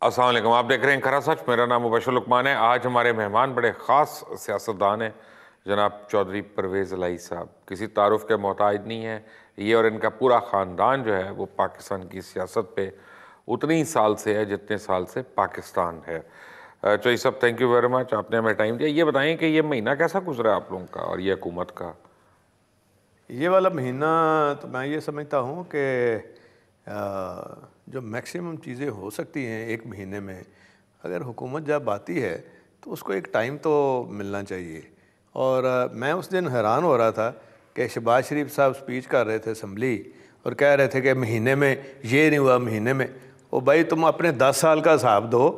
अस्सलाम वालेकुम, आप देख रहे हैं खरा सच। मेरा नाम मुबशर लुकमान है। आज हमारे मेहमान बड़े ख़ास सियासतदान हैं, जनाब चौधरी परवेज़ इलाही साहब। किसी तारुफ के मोहताज नहीं है ये, और इनका पूरा ख़ानदान जो है वो पाकिस्तान की सियासत पे उतनी ही साल से है जितने साल से पाकिस्तान है। चौधरी साहब, थैंक यू वेरी मच, आपने हमें टाइम दिया। ये बताएं कि ये महीना कैसा गुजरा आप लोगों का और ये हुकूमत का? ये वाला महीना तो मैं ये समझता हूँ कि जो मैक्सिमम चीज़ें हो सकती हैं एक महीने में, अगर हुकूमत जब आती है तो उसको एक टाइम तो मिलना चाहिए। और मैं उस दिन हैरान हो रहा था कि शहबाज शरीफ साहब स्पीच कर रहे थे असम्बली और कह रहे थे कि महीने में ये नहीं हुआ, महीने में। ओ भाई, तुम अपने 10 साल का हिसाब दो।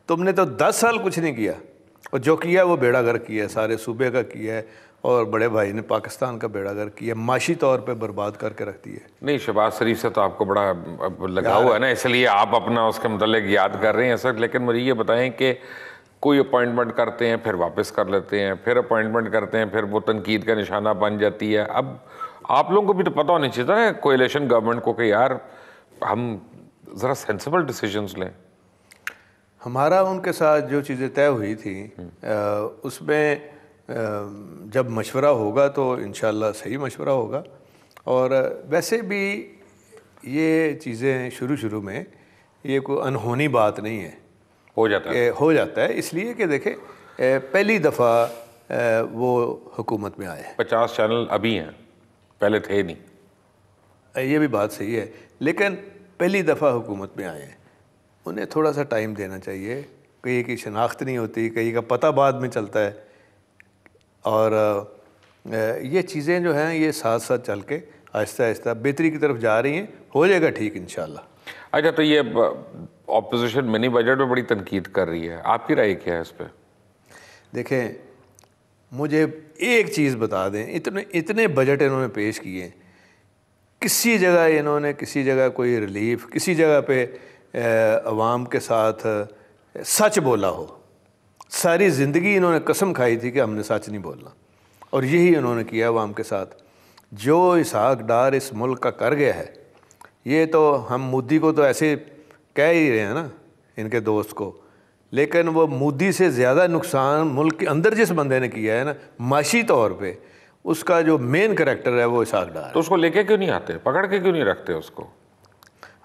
तुमने तो 10 साल कुछ नहीं किया, और जो किया वो बेड़ा गर्क किया है, सारे सूबे का किया है, और बड़े भाई ने पाकिस्तान का बेड़ा गर्क किया, माशी तौर पे बर्बाद करके रख दी है। नहीं, शहबाज शरीफ से तो आपको बड़ा लगाव हुआ है ना, इसलिए आप अपना उसके मुतल्लिक याद कर रहे हैं सर। लेकिन मुझे ये बताएं कि कोई अपॉइंटमेंट करते हैं फिर वापस कर लेते हैं, फिर अपॉइंटमेंट करते हैं, फिर वो तनकीद का निशाना बन जाती है। अब आप लोगों को भी तो पता होना चाहिए था ना कोएलिशन गवर्नमेंट को कि यार हम ज़रा सेंसिबल डिसीजंस लें। हमारा उनके साथ जो चीज़ें तय हुई थी उसमें जब मशवरा होगा तो इंशाल्लाह सही मशवरा होगा। और वैसे भी ये चीज़ें शुरू में ये कोई अनहोनी बात नहीं है, हो जाता है। इसलिए कि देखें, पहली दफ़ा वो हुकूमत में आए हैं। 50 चैनल अभी हैं, पहले थे नहीं। ये भी बात सही है, लेकिन पहली दफ़ा हुकूमत में आए हैं, उन्हें थोड़ा सा टाइम देना चाहिए। कहीं की शनाख्त नहीं होती, कहीं का पता बाद में चलता है, और ये चीज़ें जो हैं ये साथ साथ चल के आहिस्ता आहिस्ता बेहतरी की तरफ जा रही हैं। हो जाएगा ठीक इंशाल्लाह। अच्छा, तो ये ऑपोजिशन मिनी बजट में बड़ी तनकीद कर रही है, आपकी राय क्या है इस पर? देखें, मुझे एक चीज़ बता दें, इतने बजट इन्होंने पेश किए, किसी जगह कोई रिलीफ, किसी जगह पे अवाम के साथ सच बोला हो? सारी ज़िंदगी इन्होंने कसम खाई थी कि हमने सच नहीं बोलना, और यही इन्होंने किया अवाम के साथ। जो इसहाक डार इस मुल्क का कर गया है, ये तो हम मोदी को तो ऐसे कह ही रहे हैं ना, इनके दोस्त को, लेकिन वो मोदी से ज़्यादा नुकसान मुल्क के अंदर जिस बंदे ने किया है ना, माशी तौर पे, उसका जो मेन करैक्टर है वो इसहाक डार है। तो उसको लेके क्यों नहीं आते, पकड़ के क्यों नहीं रखते उसको?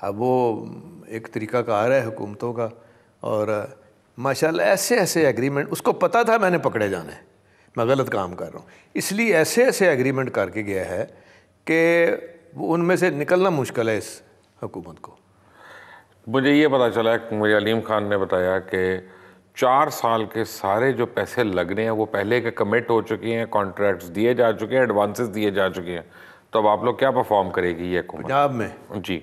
अब वो एक तरीक़ाकार है हुकूमतों का, और माशाल्लाह ऐसे एग्रीमेंट, उसको पता था मैंने पकड़े जाना है, मैं गलत काम कर रहा हूँ, इसलिए ऐसे एग्रीमेंट करके गया है कि वो उनमें से निकलना मुश्किल है इस हुकूमत को। मुझे ये पता चला कि मुझे अलीम खान ने बताया कि 4 साल के सारे जो पैसे लगने हैं वो पहले के कमिट हो चुके हैं, कॉन्ट्रैक्ट्स दिए जा चुके हैं, एडवांसेस दिए जा चुके हैं। तो अब आप लोग क्या परफॉर्म करेगी ये हुकूमत पंजाब में? जी,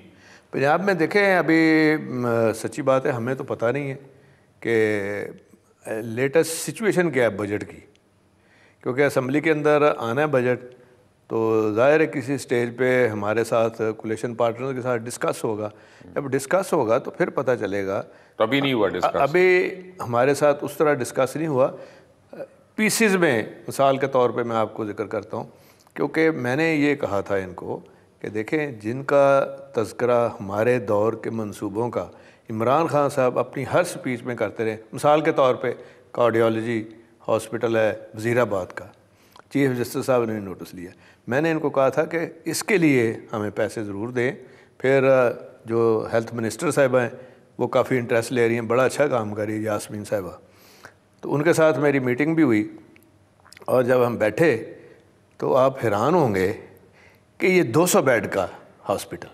पंजाब में देखें, अभी सच्ची बात है, हमें तो पता नहीं है कि लेटेस्ट सिचुएशन क्या है बजट की, क्योंकि असम्बली के अंदर आना है बजट, तो ज़ाहिर है किसी स्टेज पे हमारे साथ कोलिशन पार्टनर के साथ डिस्कस होगा। जब डिस्कस होगा तो फिर पता चलेगा। तो अभी नहीं हुआ डिस्कस? अभी हमारे साथ उस तरह डिस्कस नहीं हुआ। पीसीज में मिसाल के तौर पे मैं आपको जिक्र करता हूँ, क्योंकि मैंने ये कहा था इनको कि देखें, जिनका तज़किरा हमारे दौर के मंसूबों का इमरान खान साहब अपनी हर स्पीच में करते रहे। मिसाल के तौर पे कार्डियोलॉजी हॉस्पिटल है वज़ीराबाद का, चीफ जस्टिस साहब ने नोटिस लिया। मैंने इनको कहा था कि इसके लिए हमें पैसे ज़रूर दें। फिर जो हेल्थ मिनिस्टर साहब हैं वो काफ़ी इंटरेस्ट ले रही हैं, बड़ा अच्छा काम कर रही है यास्मीन साहिबा, तो उनके साथ मेरी मीटिंग भी हुई। और जब हम बैठे तो आप हैरान होंगे कि ये 200 बेड का हॉस्पिटल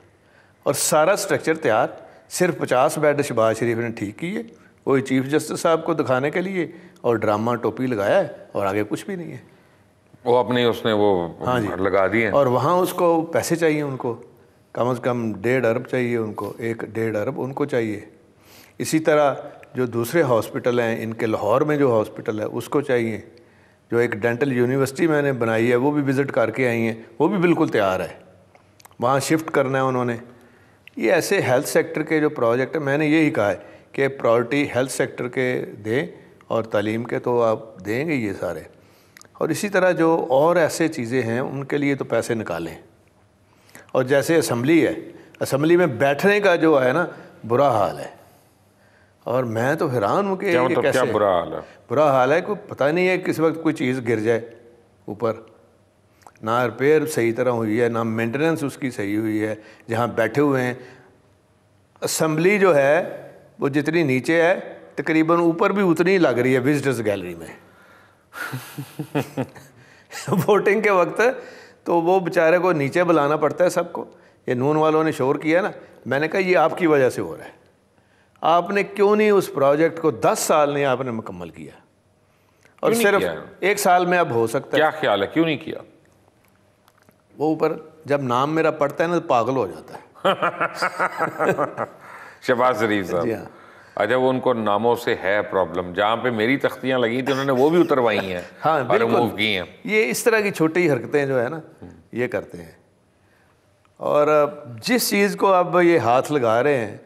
और सारा स्ट्रक्चर तैयार, सिर्फ 50 बेड शहबाज शरीफ ने ठीक किए, वही चीफ जस्टिस साहब को दिखाने के लिए, और ड्रामा टोपी लगाया है, और आगे कुछ भी नहीं है। वो अपने उसने वो हाँ जी लगा दिए। और वहाँ उसको पैसे चाहिए, उनको कम से कम 1.5 अरब चाहिए, उनको 1.5 अरब उनको चाहिए। इसी तरह जो दूसरे हॉस्पिटल हैं, इनके लाहौर में जो हॉस्पिटल है उसको चाहिए। जो एक डेंटल यूनिवर्सिटी मैंने बनाई है वो भी विज़िट करके आई हैं, वो भी बिल्कुल तैयार है, वहाँ शिफ्ट करना है उन्होंने। ये ऐसे हेल्थ सेक्टर के जो प्रोजेक्ट है, मैंने यही कहा है कि प्रायोरिटी हेल्थ सेक्टर के दें, और तालीम के तो आप देंगे ये सारे, और इसी तरह जो और ऐसे चीज़ें हैं उनके लिए तो पैसे निकालें। और जैसे असम्बली है, असम्बली में बैठने का जो है ना बुरा हाल है, और मैं तो हैरान हूँ कि क्या ये मतलब, कैसे क्या बुरा हाल है? बुरा हाल है, कोई पता नहीं है किस वक्त कोई चीज़ गिर जाए ऊपर। ना रिपेयर सही तरह हुई है, ना मेंटेनेंस उसकी सही हुई है। जहाँ बैठे हुए हैं, असम्बली जो है वो जितनी नीचे है तकरीबन ऊपर भी उतनी ही लग रही है विजिटर्स गैलरी में। वोटिंग के वक्त तो वो बेचारे को नीचे बुलाना पड़ता है सबको। ये नून वालों ने शोर किया ना, मैंने कहा ये आपकी वजह से हो रहा है। आपने क्यों नहीं उस प्रोजेक्ट को 10 साल नहीं आपने मुकम्मल किया, और सिर्फ 1 साल में अब हो सकता है। क्या ख्याल है, क्यों नहीं किया? वो ऊपर जब नाम मेरा पढ़ता है ना तो पागल हो जाता है। शहबाज शरीफ जी साहब। हाँ। अच्छा, वो उनको नामों से है प्रॉब्लम। जहाँ पे मेरी तख्तियाँ लगी थी उन्होंने वो भी उतरवाई हैं हाँ और रिमूव बिल्कुल, की हैं। ये इस तरह की छोटी हरकतें जो है ना ये करते हैं। और जिस चीज़ को अब ये हाथ लगा रहे हैं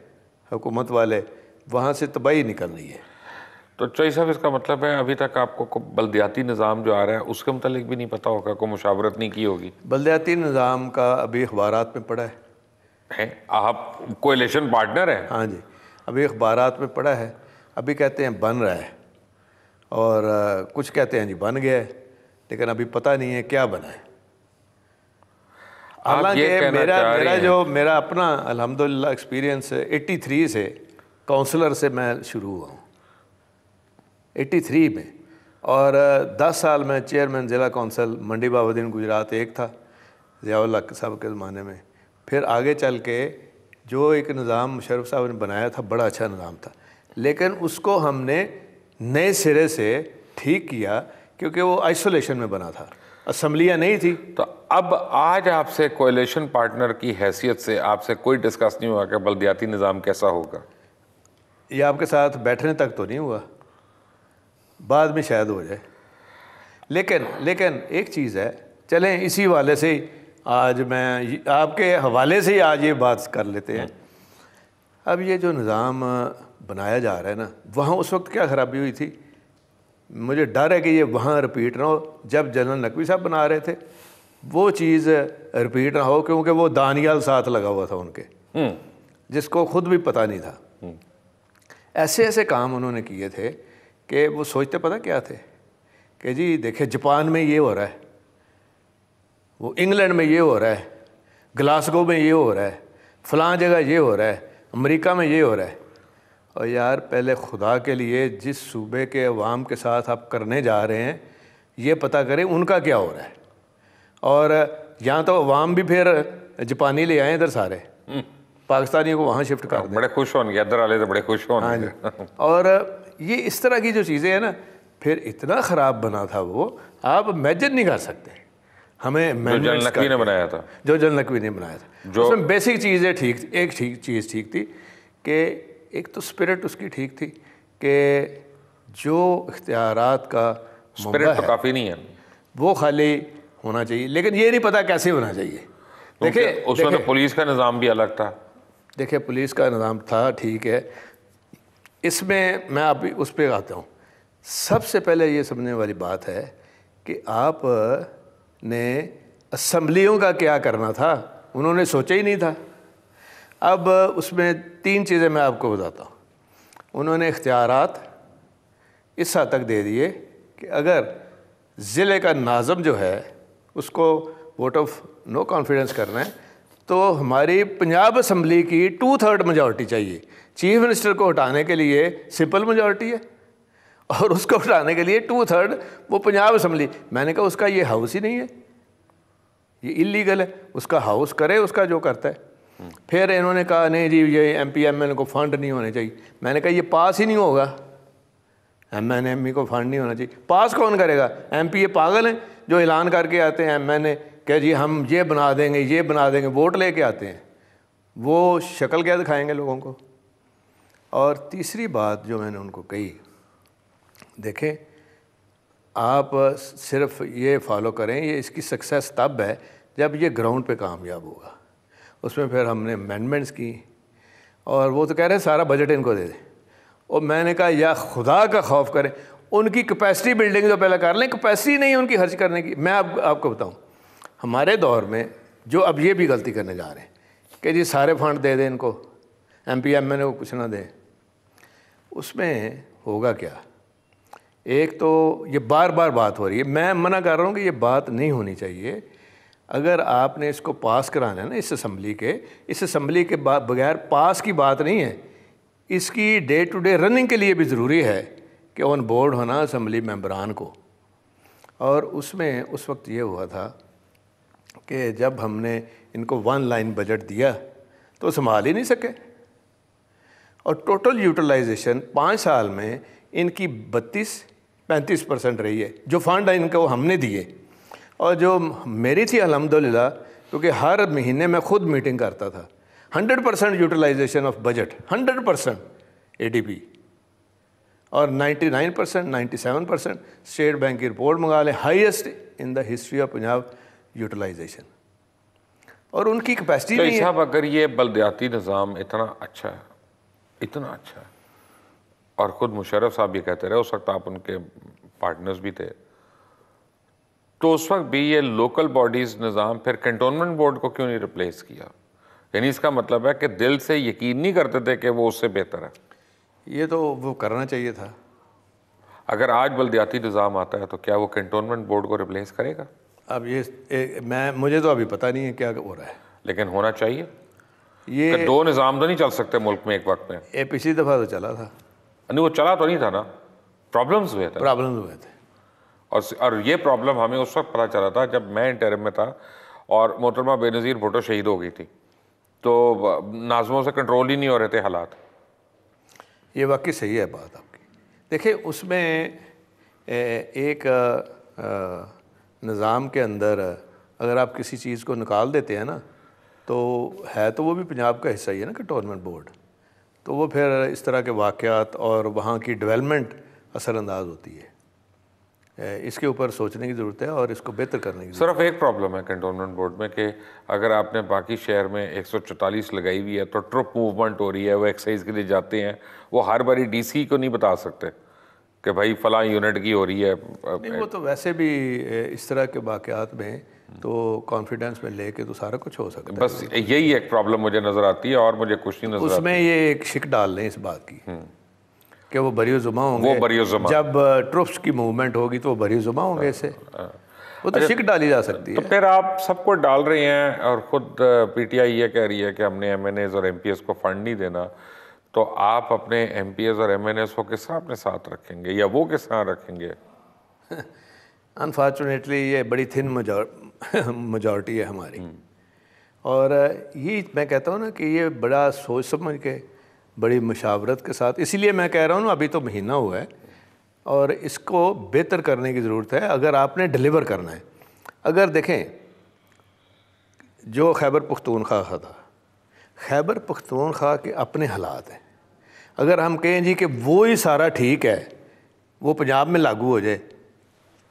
हुकूमत वाले, वहाँ से तबाही निकल रही है। तो चौधरी साहब, इसका मतलब है अभी तक आपको बल्दियाती निज़ाम जो आ रहा है उसके मुतालिक भी नहीं पता होगा, कोई मुशावरत नहीं की होगी? बल्दियाती निज़ाम का अभी अखबारात में पड़ा है? आप कोएलिशन पार्टनर हैं? हाँ जी, अभी अखबारात में पड़ा है। अभी कहते हैं बन रहा है, और कुछ कहते हैं जी बन गया है, लेकिन अभी पता नहीं है क्या बना है। हालांकि मेरा अपना अल्हम्दुलिल्लाह एक्सपीरियंस 83 से काउंसलर से मैं शुरू हुआ हूँ, 83 में। और 10 साल में चेयरमैन ज़िला कौंसल मंडी बाबुद्दीन गुजरात एक था ज़ियाउल हक साहब के ज़माने में। फिर आगे चल के जो एक निज़ाम मुशर्रफ साहब ने बनाया था, बड़ा अच्छा निज़ाम था, लेकिन उसको हमने नए सिरे से ठीक किया क्योंकि वो आइसोलेशन में बना था, असम्बलियाँ नहीं थी। तो अब आज आपसे कोएलिशन पार्टनर की हैसियत से आपसे कोई डिस्कस नहीं हुआ कि बल्दियाती निज़ाम कैसा होगा? ये आपके साथ बैठने तक तो नहीं हुआ, बाद में शायद हो जाए। लेकिन एक चीज़ है, चलें इसी वाले से ही आज मैं आपके हवाले से ही आज ये बात कर लेते हैं। अब ये जो निज़ाम बनाया जा रहा है ना, वहाँ उस वक्त क्या ख़राबी हुई थी, मुझे डर है कि ये वहाँ रिपीट ना हो। जब जनरल नकवी साहब बना रहे थे वो चीज़ रिपीट ना हो, क्योंकि वो दानियाल साथ लगा हुआ था उनके, जिसको खुद भी पता नहीं था। ऐसे ऐसे काम उन्होंने किए थे कि वो सोचते पता क्या थे कि जी देखिए जापान में ये हो रहा है, वो इंग्लैंड में ये हो रहा है, ग्लासगो में ये हो रहा है, फ़लाँ जगह ये हो रहा है, अमेरिका में ये हो रहा है। और यार पहले खुदा के लिए जिस सूबे के अवाम के साथ आप करने जा रहे हैं ये पता करें उनका क्या हो रहा है। और यहाँ तो अवाम भी फिर जापानी ले आए इधर सारे, पाकिस्तानियों को वहाँ शिफ्ट कर दें। बड़े खुश होंगे, इधर वाले तो बड़े खुश होंगे। हाँ और ये इस तरह की जो चीज़ें हैं ना, फिर इतना ख़राब बना था वो, आप इमेजिन नहीं कर सकते। हमें जो जनरल नकवी ने बनाया था, जो जनरल नकवी ने बनाया था, जो उसमें बेसिक चीज़ें ठीक, एक चीज़ ठीक थी कि एक तो स्पिरिट उसकी ठीक थी कि जो इख्तियारात का स्पिरिट तो काफ़ी नहीं है, वो खाली होना चाहिए, लेकिन ये नहीं पता कैसे होना चाहिए। देखिए उसमें तो पुलिस का निज़ाम भी अलग था। देखिए पुलिस का निज़ाम था, ठीक है, इसमें मैं अभी उस पर आता हूँ। सबसे पहले ये समझने वाली बात है कि आप ने असम्बलियों का क्या करना था, उन्होंने सोचा ही नहीं था। अब उसमें 3 चीज़ें मैं आपको बताता हूँ। उन्होंने इख्तियारात इस हद तक दे दिए कि अगर ज़िले का नाज़म जो है उसको वोट ऑफ नो कॉन्फिडेंस करना है तो हमारी पंजाब असम्बली की 2/3 मेजॉरिटी चाहिए। चीफ मिनिस्टर को हटाने के लिए सिंपल मेजॉरिटी है और उसको हटाने के लिए 2/3 वो पंजाब असम्बली। मैंने कहा उसका ये हाउस ही नहीं है, ये इलीगल है, उसका हाउस करे उसका जो करता है। फिर इन्होंने कहा नहीं जी ये MPMN को फ़ंड नहीं होने चाहिए। मैंने कहा ये पास ही नहीं होगा, MNME को फ़ंड नहीं होना चाहिए। पास कौन करेगा? MP पागल हैं जो ऐलान करके आते हैं MNA कह जी हम ये बना देंगे, ये बना देंगे, वोट लेके आते हैं, वो शक्ल क्या दिखाएंगे लोगों को। और तीसरी बात जो मैंने उनको कही, देखें आप सिर्फ ये फॉलो करें, ये इसकी सक्सेस तब है जब ये ग्राउंड पे कामयाब होगा। उसमें फिर हमने अमेंडमेंट्स की और वो तो कह रहे हैं सारा बजट इनको दे दें। और मैंने कहा या खुदा का खौफ करें, उनकी कैपेसिटी बिल्डिंग तो पहले कर लें, कैपेसिटी नहीं है उनकी खर्च करने की। मैं आपको बताऊं, हमारे दौर में जो अब ये भी गलती करने जा रहे हैं कि जी सारे फंड दे दें इनको, MPMN को कुछ ना दें। उसमें होगा क्या? एक तो ये बार बार बात हो रही है, मैं मना कर रहा हूँ कि ये बात नहीं होनी चाहिए। अगर आपने इसको पास कराना है ना इस असम्बली के बगैर पास की बात नहीं है, इसकी डे टू डे रनिंग के लिए भी ज़रूरी है कि ऑन बोर्ड होना असम्बली मेंबरान को। और उसमें उस वक्त ये हुआ था कि जब हमने इनको 1 लाइन बजट दिया तो संभाल ही नहीं सके, और टोटल यूटिलाइजेशन 5 साल में इनकी 32-35% रही है जो फंड इनको हमने दिए। और जो मेरी थी अल्हम्दुलिल्लाह, क्योंकि हर महीने मैं खुद मीटिंग करता था, 100% यूटिलाइजेशन ऑफ बजट, 100% ADP, और 99% 97% स्टेट बैंक की रिपोर्ट मंगा लें, highest in the history of Punjab utilization. और उनकी कैपेसिटी तो नहीं है। साहब, अगर ये बलदियाती निज़ाम इतना अच्छा है, इतना अच्छा है, और ख़ुद मुशर्रफ साहब ये कहते रहे, उस वक्त आप उनके पार्टनर्स भी थे, तो उस वक्त भी ये लोकल बॉडीज़ निज़ाम फिर कैंटोनमेंट बोर्ड को क्यों नहीं रिप्लेस किया? यानी इसका मतलब है कि दिल से यकीन नहीं करते थे कि वो उससे बेहतर है। ये तो वो करना चाहिए था। अगर आज बलदियाती निज़ाम आता है तो क्या वो कैंटोनमेंट बोर्ड को रिप्लेस करेगा? अब मुझे तो अभी पता नहीं है क्या हो रहा है, लेकिन होना चाहिए। ये कि 2 निज़ाम तो नहीं चल सकते मुल्क में एक वक्त में। ये पिछली दफ़ा तो चला था, नहीं, वो चला तो नहीं था ना, प्रॉब्लम्स हुए थे। प्रॉब्लम्स हुए थे। और ये प्रॉब्लम हमें उस वक्त पता चला था जब मैं इंटरिम में था और मोहतरमा बेनज़ीर भुट्टो शहीद हो गई थी, तो नाज़मों से कंट्रोल ही नहीं हो रहे थे हालात। ये वाकई सही है बात आपकी। देखिए, उसमें एक निज़ाम के अंदर अगर आप किसी चीज़ को निकाल देते हैं ना, तो है तो वो भी पंजाब का हिस्सा ही है ना कैंटोनमेंट बोर्ड, तो वो फिर इस तरह के वाक़यात और वहाँ की डेवलपमेंट असरअंदाज होती है। इसके ऊपर सोचने की ज़रूरत है और इसको बेहतर करने की सिर्फ एक प्रॉब्लम है कैंटोनमेंट बोर्ड में कि अगर आपने बाकी शहर में 144 लगाई हुई है तो ट्रुप मूवमेंट हो रही है, वो एक्सरसाइज के लिए जाते हैं, वो हर बारी DC को नहीं बता सकते कि भाई फलां यूनिट की हो रही है। नहीं, वो तो वैसे भी इस तरह के वाक़यात में तो कॉन्फिडेंस में लेके तो सारा कुछ हो सकता है। बस यही एक प्रॉब्लम मुझे नज़र आती है और मुझे कुछ नहीं नज़र आता। उसमें ये एक शिक डाल लें इस बात की कि वो बरियो-ज़ुमा होंगे, वो बरियो-ज़ुमा। जब ट्रुप्स की मूवमेंट होगी तो वो बरियो-ज़ुमा होंगे इससे, वो तो शिक डाली जा सकती तो है। फिर आप सबको डाल रहे हैं और ख़ुद PTI ये कह रही है कि हमने MNAs और MPs को फंड नहीं देना, तो आप अपने MPs और MNAs को किस तरह अपने साथ रखेंगे या वो किस तरह रखेंगे? अनफॉर्चुनेटली ये बड़ी थिन मेजॉरिटी है हमारी, और ये मैं कहता हूँ ना कि ये बड़ा सोच समझ के बड़ी मशावरत के साथ, इसीलिए मैं कह रहा हूँ ना, अभी तो महीना हुआ है और इसको बेहतर करने की ज़रूरत है अगर आपने डिलीवर करना है। अगर देखें जो खैबर पख्तूनख्वा था, खैबर पख्तूनख्वा के अपने हालात हैं, अगर हम कहें जी कि वो ही सारा ठीक है, वो पंजाब में लागू हो जाए,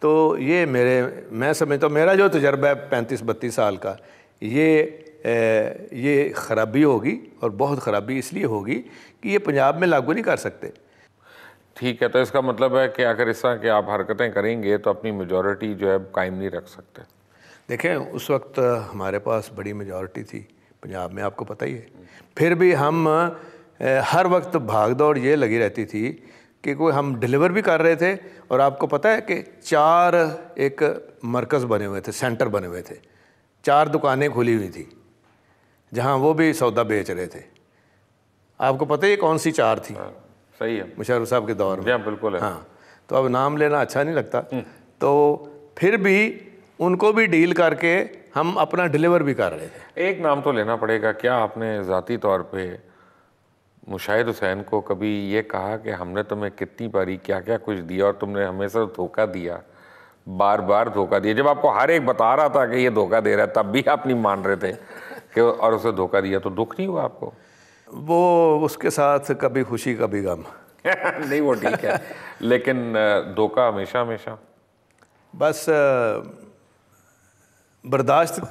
तो ये मैं समझता हूँ, मेरा जो तजर्बा है 35-32 साल का, ये ख़राबी होगी, और बहुत ख़राबी इसलिए होगी कि ये पंजाब में लागू नहीं कर सकते। ठीक है, तो इसका मतलब है कि अगर इस तरह की आप हरकतें करेंगे तो अपनी मेजॉरिटी जो है कायम नहीं रख सकते। देखें, उस वक्त हमारे पास बड़ी मेजॉरिटी थी पंजाब में, आपको पता ही है, फिर भी हम हर वक्त भाग दौड़ ये लगी रहती थी कि कोई हम डिलीवर भी कर रहे थे, और आपको पता है कि 4 एक मरकज़ बने हुए थे, सेंटर बने हुए थे, 4 दुकानें खुली हुई थी जहाँ वो भी सौदा बेच रहे थे। आपको पता है कौन सी 4 थी? सही है, मुशर्रफ साहब के दौर में। बिल्कुल है। हाँ, तो अब नाम लेना अच्छा नहीं लगता, तो फिर भी उनको भी डील करके हम अपना डिलीवर भी कर रहे थे। एक नाम तो लेना पड़ेगा, क्या आपने ज़ाती तौर पे मुशाहिद हुसैन को कभी ये कहा कि हमने तुम्हें कितनी बारी क्या क्या कुछ दिया और तुमने हमेशा धोखा दिया, बार बार धोखा दिया? जब आपको हर एक बता रहा था कि ये धोखा दे रहा है, तब भी आप नहीं मान रहे थे कि और उसे धोखा दिया, तो दुख नहीं हुआ आपको? वो उसके साथ कभी खुशी कभी गम। नहीं, वो ठीक है, लेकिन धोखा हमेशा हमेशा बस बर्दाश्त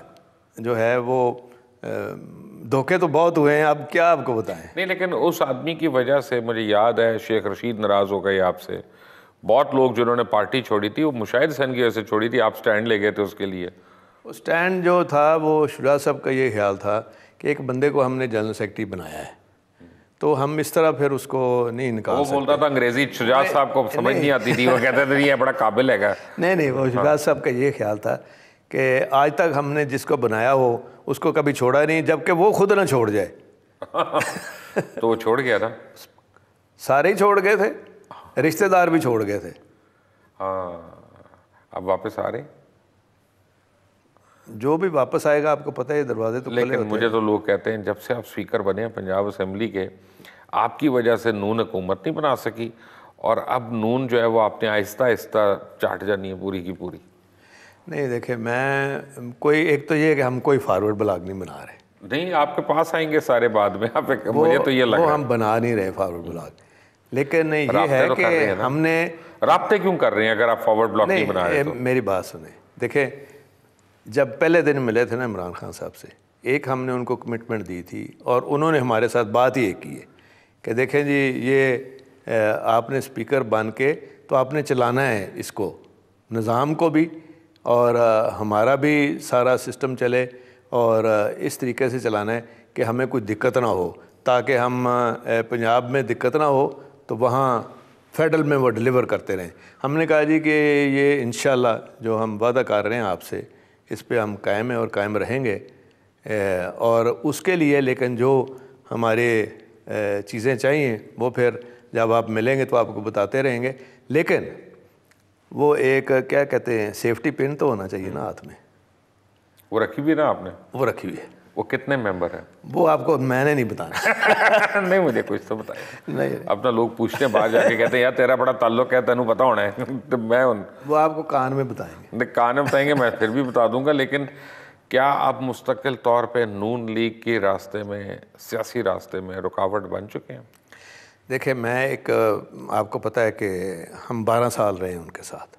जो है वो धोखे तो बहुत हुए हैं, अब क्या आपको बताएं। नहीं, लेकिन उस आदमी की वजह से मुझे याद है शेख रशीद नाराज़ हो गए आपसे, बहुत लोग जिन्होंने पार्टी छोड़ी थी वो मुशाहिद हुसैन की वजह से छोड़ी थी, आप स्टैंड ले गए थे उसके लिए। वो स्टैंड जो था वो शुजा साहब का ये ख्याल था कि एक बंदे को हमने जनरल सेक्रेटरी बनाया है, तो हम इस तरह फिर उसको नहीं निकाल वो सकते। बोलता था अंग्रेजी, शुजात साहब को समझ नहीं आती थी, वो कहते थे ये बड़ा काबिल है। नहीं, वो शुजात साहब का ये ख्याल था कि आज तक हमने जिसको बनाया हो उसको कभी छोड़ा नहीं, जबकि वो खुद ना छोड़ जाए। तो वो छोड़ गया था। सारे ही छोड़ गए थे, रिश्तेदार भी छोड़ गए थे। हाँ, अब वापस आ रहे। जो भी वापस आएगा आपको पता है दरवाजे तो खुले लेकिन होते मुझे तो लोग कहते हैं जब से आप स्पीकर बने हैं पंजाब असेंबली के, आपकी वजह से नून हुकूमत नहीं बना सकी, और अब नून जो है वो आपने आहिस्ता आहिस्ता चाट जानी है पूरी की पूरी। नहीं देखिए, मैं कोई एक तो ये कि हम कोई फॉरवर्ड ब्लॉग नहीं बना रहे। नहीं, आपके पास आएंगे सारे बाद में। आप मुझे तो ये लग वो रहा हम बना नहीं रहे फॉरवर्ड ब्लॉग, लेकिन ये राब्ते है तो कर रहे कि हैं ना। हमने राब्ते क्यों कर रहे हैं अगर आप फॉरवर्ड ब्लॉक नहीं बना रहे तो? मेरी बात सुने, देखें जब पहले दिन मिले थे ना इमरान खान साहब से, एक हमने उनको कमिटमेंट दी थी और उन्होंने हमारे साथ बात ही एक की है कि देखें जी, ये आपने स्पीकर बन के तो आपने चलाना है इसको, निज़ाम को भी, और हमारा भी सारा सिस्टम चले, और इस तरीके से चलाना है कि हमें कोई दिक्कत ना हो, ताकि हम पंजाब में दिक्कत ना हो तो वहाँ फेडरल में वो डिलीवर करते रहें। हमने कहा जी कि ये इंशाल्लाह जो हम वादा कर रहे हैं आपसे, इस पे हम कायम हैं और कायम रहेंगे, और उसके लिए लेकिन जो हमारे चीज़ें चाहिए वो फिर जब आप मिलेंगे तो आपको बताते रहेंगे। लेकिन वो एक क्या कहते हैं, सेफ्टी पिन तो होना चाहिए ना हाथ में। वो रखी भी ना आपने? वो रखी हुई है। वो कितने मेंबर हैं? वो आपको मैंने नहीं बताना। नहीं, मुझे कुछ तो बताया। नहीं, अपना लोग पूछते हैं बाहर जाके, कहते हैं यार तेरा बड़ा ताल्लुक है, तेनू पता होना है। तो मैं वो आपको कान में बताएंगे। कान में बताएंगे, मैं फिर भी बता दूंगा। लेकिन क्या आप मुस्तकिल तौर पे नून लीग के रास्ते में, सियासी रास्ते में रुकावट बन चुके हैं? देखिए, मैं एक आपको पता है कि हम 12 साल रहे हैं उनके साथ,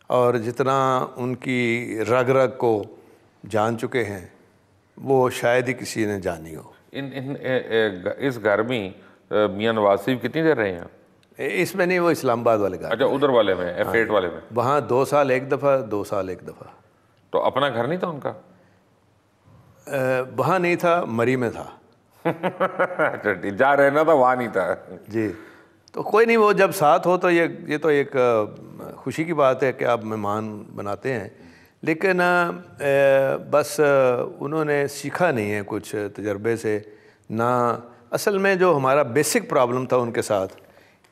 और जितना उनकी रग रग को जान चुके हैं वो शायद ही किसी ने जानी हो। इस घर में मियां नवाज शरीफ कितनी देर रहे हैं? इसमें नहीं, वो इस्लामाबाद वाले घर। अच्छा, उधर वाले में, F8 वाले में। वहाँ 2 साल एक दफ़ा, 2 साल एक दफ़ा। तो अपना घर नहीं था उनका? वहाँ नहीं था, मरी में था। अच्छा, जा रहना था, वहाँ नहीं था जी। तो कोई नहीं, वो जब साथ हो तो ये तो एक खुशी की बात है कि आप मेहमान बनाते हैं, लेकिन बस उन्होंने सीखा नहीं है कुछ तजर्बे से ना। असल में जो हमारा बेसिक प्रॉब्लम था उनके साथ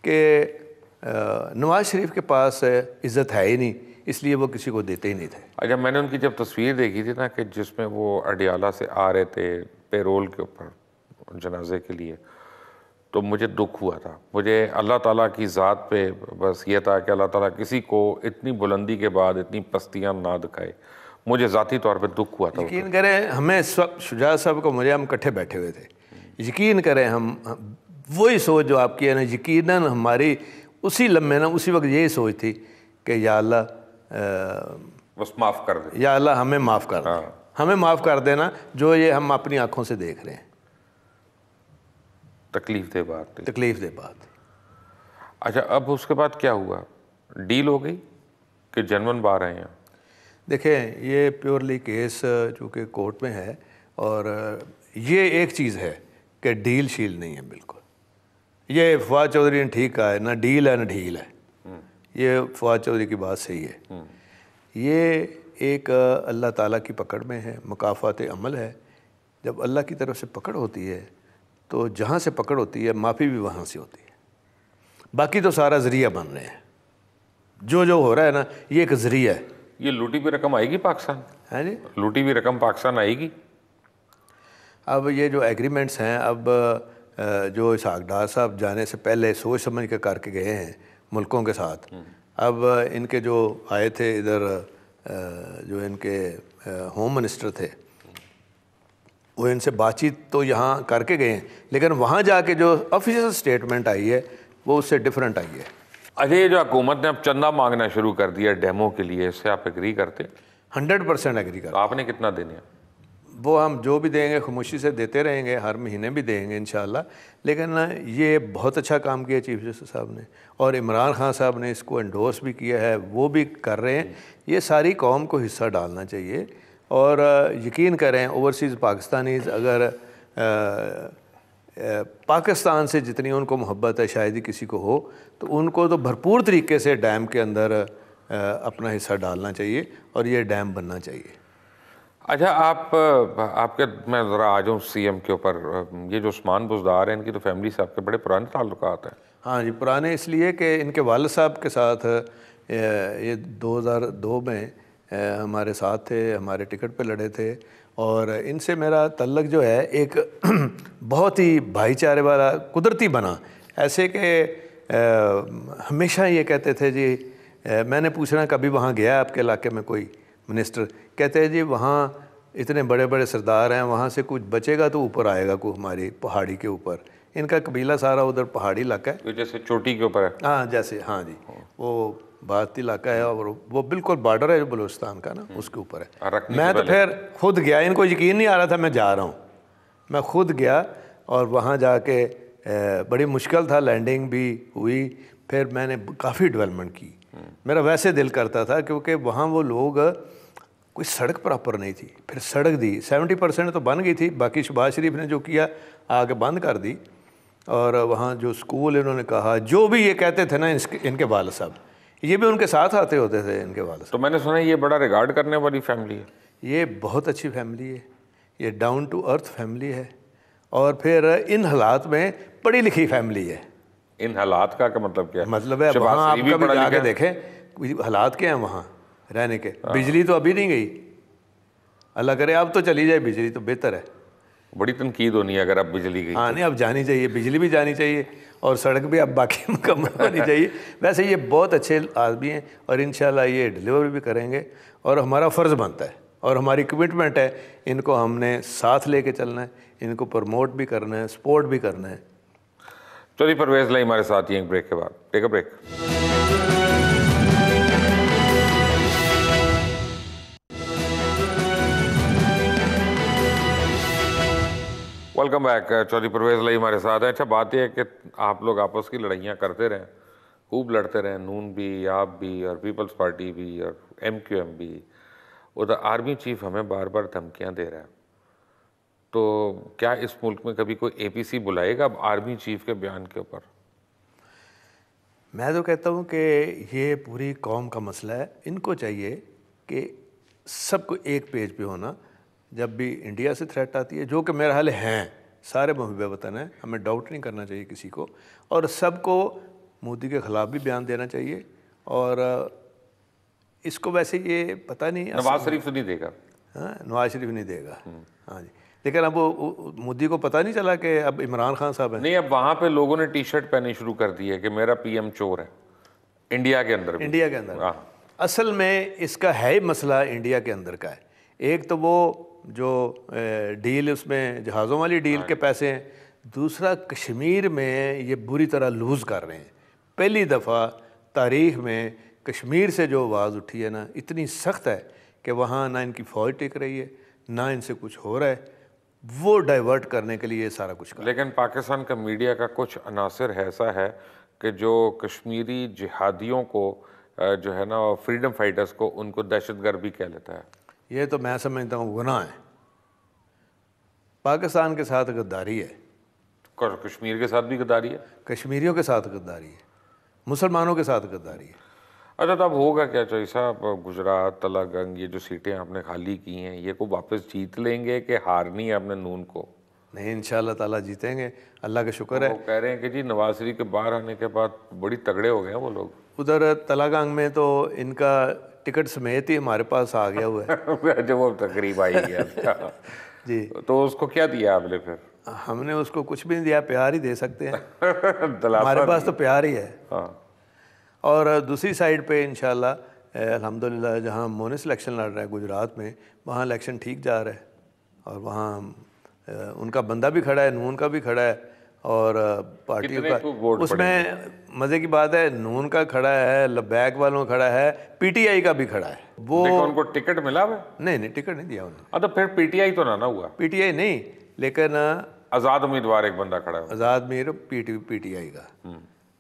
कि नवाज़ शरीफ के पास इज़्ज़त है ही नहीं, इसलिए वो किसी को देते ही नहीं थे। अच्छा, मैंने उनकी जब तस्वीर देखी थी ना कि जिसमें वो अडियाला से आ रहे थे पेरोल के ऊपर जनाजे के लिए, तो मुझे दुख हुआ था। मुझे अल्लाह ताला की ज़ात पे बस ये था कि अल्लाह ताला किसी को इतनी बुलंदी के बाद इतनी पस्तियाँ ना दिखाए। मुझे ज़ाती तौर पे दुख हुआ था। यकीन करें, हमें इस वक्त शुजात साहब को मुझे, हम इकट्ठे बैठे हुए थे, यकीन करें हम वही सोच जो आपकी है ना, यकीनन हमारी उसी लम्हे ना उसी वक्त यही सोच थी कि या अल्लाह बस माफ़ कर दे, या अल्लाह हमें माफ़ कर दे, हमें माफ़ कर देना जो ये हम अपनी आंखों से देख रहे हैं। तकलीफ दे बात थी। तकलीफ दे बात। अच्छा, अब उसके बाद क्या हुआ? डील हो गई कि जनवन बाहर आए हैं? देखें, ये प्योरली केस चूँकि कोर्ट में है, और ये एक चीज़ है कि डील शील नहीं है बिल्कुल। ये फवाद चौधरी ने ठीक कहा है, ना डील है ना ढील है। ये फवाद चौधरी की बात सही है। ये एक अल्लाह ताला की पकड़ में है, मुकाफ़ात अमल है। जब अल्लाह की तरफ से पकड़ होती है तो जहाँ से पकड़ होती है माफ़ी भी वहाँ से होती है। बाकी तो सारा ज़रिया बन रहे हैं, जो हो रहा है ना, ये एक ज़रिया है। ये लूटी हुई रकम आएगी पाकिस्तान? है जी, लूटी हुई रकम पाकिस्तान आएगी? अब ये जो एग्रीमेंट्स हैं, अब जो इसहाक डार साहब जाने से पहले सोच समझ के करके गए हैं मुल्कों के साथ, अब इनके जो आए थे इधर, जो इनके होम मिनिस्टर थे, वो इनसे बातचीत तो यहाँ करके गए हैं, लेकिन वहाँ जाके जो ऑफिशियल स्टेटमेंट आई है वो उससे डिफरेंट आई है। अच्छा, ये जो हुकूमत ने अब चंदा मांगना शुरू कर दिया डेमो के लिए, इससे आप एग्री करते? 100% एग्री तो कर। आपने कितना देने हैं? वो हम जो भी देंगे खामोशी से देते रहेंगे, हर महीने भी देंगे इंशाल्लाह। लेकिन ये बहुत अच्छा काम किया चीफ जस्टिस साहब ने, और इमरान खान साहब ने इसको एंडोर्स भी किया है, वो भी कर रहे हैं। ये सारी कौम को हिस्सा डालना चाहिए, और यकीन करें ओवरसीज़ पाकिस्तानीज़ अगर पाकिस्तान से जितनी उनको मोहब्बत है शायद ही किसी को हो, तो उनको तो भरपूर तरीके से डैम के अंदर अपना हिस्सा डालना चाहिए और ये डैम बनना चाहिए। अच्छा, आपके मैं ज़रा आ जाऊँ सीएम के ऊपर। ये जो उस्मान बुज़दार हैं, इनकी तो फैमिली से आपके बड़े पुराने ताल्लुकात हैं। हाँ जी, पुराने इसलिए कि इनके वालिद साहब के साथ ये 2002 में हमारे साथ थे, हमारे टिकट पे लड़े थे, और इनसे मेरा तल्लक जो है एक बहुत ही भाईचारे वाला कुदरती बना। ऐसे कि हमेशा ये कहते थे जी, मैंने पूछना कभी वहाँ गया आपके इलाके में कोई मिनिस्टर, कहते हैं जी वहाँ इतने बड़े बड़े सरदार हैं, वहाँ से कुछ बचेगा तो ऊपर आएगा कोई हमारी पहाड़ी के ऊपर। इनका कबीला सारा उधर पहाड़ी इलाका है, तो जैसे चोटी के ऊपर है। हाँ जैसे, हाँ जी, वो भारतीय इलाका है और वो बिल्कुल बॉर्डर है बलूचिस्तान का ना, उसके ऊपर है। मैं तो फिर खुद गया, इनको यकीन नहीं आ रहा था मैं जा रहा हूँ, मैं खुद गया और वहाँ जाके बड़ी मुश्किल था, लैंडिंग भी हुई, फिर मैंने काफ़ी डेवलपमेंट की। मेरा वैसे दिल करता था क्योंकि वहाँ वो लोग, कोई सड़क प्रॉपर नहीं थी, फिर सड़क दी, 70% तो बन गई थी, बाकी शहबाज शरीफ ने जो किया आगे बंद कर दी। और वहाँ जो स्कूल इन्होंने कहा, जो भी ये कहते थे ना इनके वालिद साहब, ये भी उनके साथ आते होते थे इनके वालिद साहब। तो मैंने सुना ये बड़ा रिगार्ड करने वाली फैमिली है। ये बहुत अच्छी फैमिली है, ये डाउन टू अर्थ फैमिली है, और फिर इन हालात में पढ़ी लिखी फैमिली है। इन हालात का मतलब क्या है? मतलब है वहाँ आप कभी जाके देखें हालात क्या हैं वहाँ रहने के। बिजली तो अभी नहीं गई, अल्लाह करे अब तो चली जाए बिजली तो बेहतर है। बड़ी तनकीद होनी है अगर अब बिजली गई। हाँ नहीं, अब जानी चाहिए, बिजली भी जानी चाहिए और सड़क भी अब बाकी मुकम्मल होनी चाहिए। वैसे ये बहुत अच्छे आदमी हैं और इंशाल्लाह ये डिलीवर भी करेंगे, और हमारा फ़र्ज़ बनता है और हमारी कमिटमेंट है, इनको हमने साथ लेके चलना है, इनको प्रमोट भी करना है, सपोर्ट भी करना है। चलिए परवेज़ लाई हमारे साथ ही एक ब्रेक के बाद, take a break. Welcome back. Chaudhary Parvez लाई हमारे साथ है। अच्छा, बात यह है कि आप लोग आपस की लड़ाइयाँ करते रहें, खूब लड़ते रहें, नून भी, आप भी, और पीपल्स पार्टी भी, और MQM भी। उधर आर्मी चीफ हमें बार बार धमकियाँ दे रहा है, तो क्या इस मुल्क में कभी कोई APC बुलाएगा अब आर्मी चीफ के बयान के ऊपर? मैं तो कहता हूँ कि ये पूरी कौम का मसला है। इनको चाहिए कि सबको एक पेज पे होना। जब भी इंडिया से थ्रेट आती है, जो कि मेरा हाल हैं, सारे मुहब्बे वतन हैं, हमें डाउट नहीं करना चाहिए किसी को, और सबको मोदी के ख़िलाफ़ भी बयान देना चाहिए। और इसको वैसे ये पता नहीं, नवाज शरीफ तो नहीं देगा। हाँ, नवाज शरीफ नहीं देगा। हाँ जी, लेकिन अब वो मोदी को पता नहीं चला कि अब इमरान खान साहब हैं। नहीं, अब वहाँ पे लोगों ने टी-शर्ट पहननी शुरू कर दी है कि मेरा PM चोर है, इंडिया के अंदर भी। इंडिया के अंदर हाँ। असल में इसका है ही मसला इंडिया के अंदर का है। एक तो वो जो डील, उसमें जहाज़ों वाली डील के पैसे हैं, दूसरा कश्मीर में ये बुरी तरह लूज़ कर रहे हैं। पहली दफ़ा तारीख़ में कश्मीर से जो आवाज़ उठी है ना, इतनी सख्त है कि वहाँ ना इनकी फ़ौज टिक रही है, ना इनसे कुछ हो रहा है, वो डाइवर्ट करने के लिए सारा कुछ कर। लेकिन पाकिस्तान का मीडिया का कुछ अनासर ऐसा है कि जो कश्मीरी जिहादियों को जो है ना, फ्रीडम फाइटर्स को, उनको दहशतगर्द भी कह लेता है। ये तो मैं समझता हूँ गुनाह है, पाकिस्तान के साथ गद्दारी है, कश्मीर के साथ भी गद्दारी है, कश्मीरियों के साथ गद्दारी है, मुसलमानों के साथ गद्दारी है। अच्छा, तब होगा क्या चौधरी साहब? गुजरात, तलागंग, ये जो सीटें आपने खाली की हैं, ये को वापस जीत लेंगे कि हारनी है अपने नून को? नहीं, इंशाअल्लाह ताला जीतेंगे, अल्लाह का शुक्र है। वो कह रहे हैं कि जी नवाज शरीफ के बाहर आने के बाद बड़ी तगड़े हो गए हैं वो लोग। उधर तलागंग में तो इनका टिकट समेत ही हमारे पास आ गया हुआ है। जब वो तकरीब आई गया था जी, तो उसको क्या दिया आपने फिर? हमने उसको कुछ भी नहीं दिया, प्यार ही दे सकते हैं। हमारे पास तो प्यार ही है। हाँ। और दूसरी साइड पे इंशाल्लाह अल्हम्दुलिल्लाह जहाँ मोनिस इलेक्शन लड़ रहा है गुजरात में, वहाँ इलेक्शन ठीक जा रहा है, और वहाँ उनका बंदा भी खड़ा है, नून का भी खड़ा है, और पार्टियों का। उसमें मज़े की बात है, नून का खड़ा है, लबैक वालों का खड़ा है, PTI का भी खड़ा है। वो उनको टिकट मिला है? नहीं, टिकट नहीं दिया उन्होंने। तो फिर PTI तो ना हुआ। PTI नहीं, लेकिन आज़ाद उम्मीदवार एक बंदा खड़ा है, आज़ाद मीर PTI का